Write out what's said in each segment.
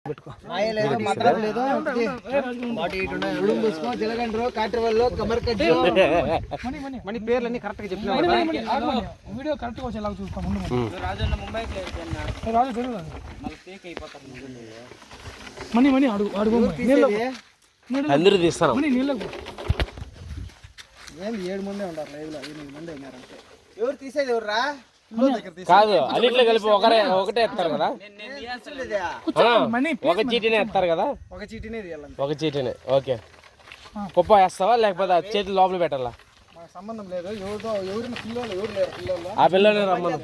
పేర్లన్నీ కరెక్ట్ గా చెప్పిన వీడియో కరెక్ట్ గా వచ్చేలాగా చూస్తాం. మనీ అడుగు అందరూ తీస్తాను. నీళ్ళకు 7 మంది ఉంటారు లైవ్ లో, 8 మంది అయినారంటే. ఎవరు తీసేది ఎవర్రా? కాదు అన్నిట్లో కలిపి ఒకటే ఎత్తారు కదా, ఒక చీటీనే ఎత్తారు కదా, ఒక చీటీనే తీయాలి, ఒక చీటీనే. ఓకే, కుప్ప వేస్తావా లేకపోతే చేతులు లోపల పెట్టాలా? మాకు సంబంధం లేదు. ఎవరిని పిల్లలు ఎవరు లేరు, పిల్లలు ఆ పిల్లలు రమ్మను.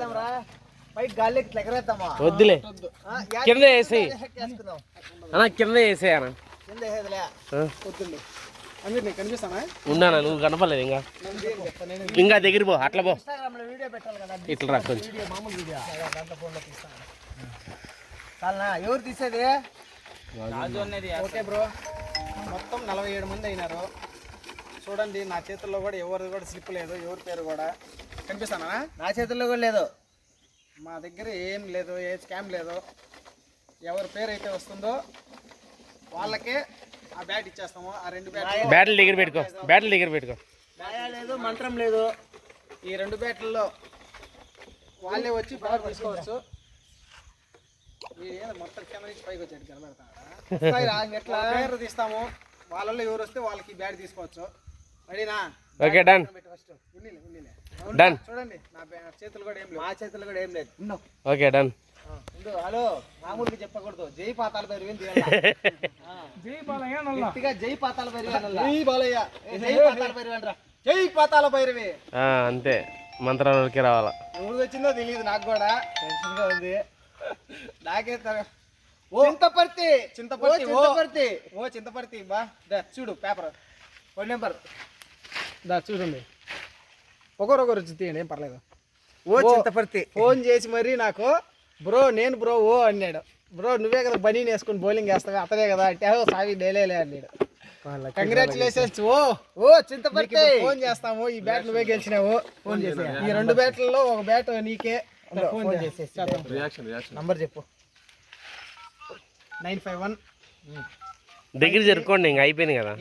వద్దులే, కింద వేసేయి అన్నా, కింద వేసేయి అన్న. ఉన్నానా? నువ్వు కనపడలేదు ఇంకా దగ్గర పో, అట్లా పో, ఇట్లా రా కొంచెం. ఎవరు తీసేది? ఓకే బ్రో, మొత్తం 47 మంది అయినారు. చూడండి, నా చేతుల్లో కూడా ఎవరు కూడా స్లిప్ లేదు, ఎవరి పేరు కూడా కనిపిస్తానా? నా చేతుల్లో కూడా లేదు. మా దగ్గర ఏం లేదు, ఏ స్కామ్ లేదు. ఎవరి పేరు అయితే వస్తుందో వాళ్ళకే ఆ బ్యాట్ ఇచ్చేస్తాము. ఆ 2 బ్యాట్లు దగ్గర పెట్టుకో, బ్యాట్లు దగ్గర పెట్టుకో. లేదు, మంత్రం లేదు. ఈ 2 బ్యాట్లలో వాళ్ళే వచ్చి పవర్ తీసుకోవచ్చు. మొత్తం కెమెరా నుంచి పైకి వచ్చేది కనబడతారా? ఎట్లా పేరు తీస్తాము, వాళ్ళలో ఎవరు వస్తే వాళ్ళకి బ్యాట్ తీసుకోవచ్చు. రెడీనా? Okay, done. డన్. చూడండి, నా చేతులు కూడా ఏం లేదు, మా చేతులు కూడా ఏం లేదు. Okay, done. హలో, మామూలుగా చెప్పకూడదు. జై పాతాల భైరవి జై బాలయ్య, జై పాతాల భైరవి, జై బాలయ్య, జై పాతాల భైరవి అంటారా? జై పాతాల భైరవి అంతే, మంత్రాలకి రావాలా. ఎవరు వచ్చిందో తెలియదు, నాకు కూడా టెన్షన్ గా ఉంది. నాకే చింతపర్తి చింతపర్తి బా చూడు పేపర్ 1 నెంబర్ దా చూడండి. ఒకరొకరు వచ్చి తీయండి, ఏం పర్లేదు. చింతపర్తి ఫోన్ చేసి మరీ నాకు బ్రో నేను బ్రో అన్నాడు. బ్రో నువ్వే కదా బనీని వేసుకుని బౌలింగ్ వేస్తావు, అతనే కదా అంటే సావి డేలేలే అన్నాడు. కంగ్రాచులేషన్స్. చింతపర్తి ఫోన్ చేస్తాము, ఈ బ్యాట్ నువ్వే గెలిచినావు. ఫోన్ చేసి ఈ 2 బ్యాట్లలో ఒక బ్యాట్ నీకే. ఫోన్ చేసేసి నంబర్ చెప్పు. 951 దగ్గర జరుపుకోండి, ఇంకా అయిపోయింది కదా.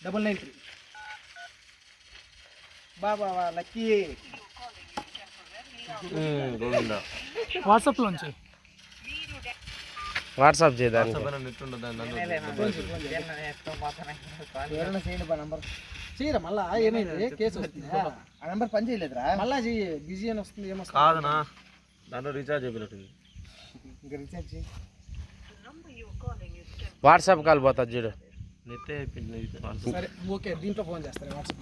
85 బాబా లక్కీ. వాట్సాప్ లోంచి వాట్సాప్ చేయదాన్ని చేయరా? మళ్ళా ఏమైంది? కేసు వస్తుంది. ఆ నెంబర్ పని చేయలేదురా, మళ్ళా బిజీ అని వస్తుంది. ఏమొస్తుంది? కాదనా, దాంట్లో రీఛార్జ్ అయిపోయినట్టుంది. ఇంకా రీఛార్జ్ వాట్సాప్ కాల్ పోతుంది చూడు. సరే ఓకే, దీంట్లో ఫోన్ చేస్తారు వాట్సాప్.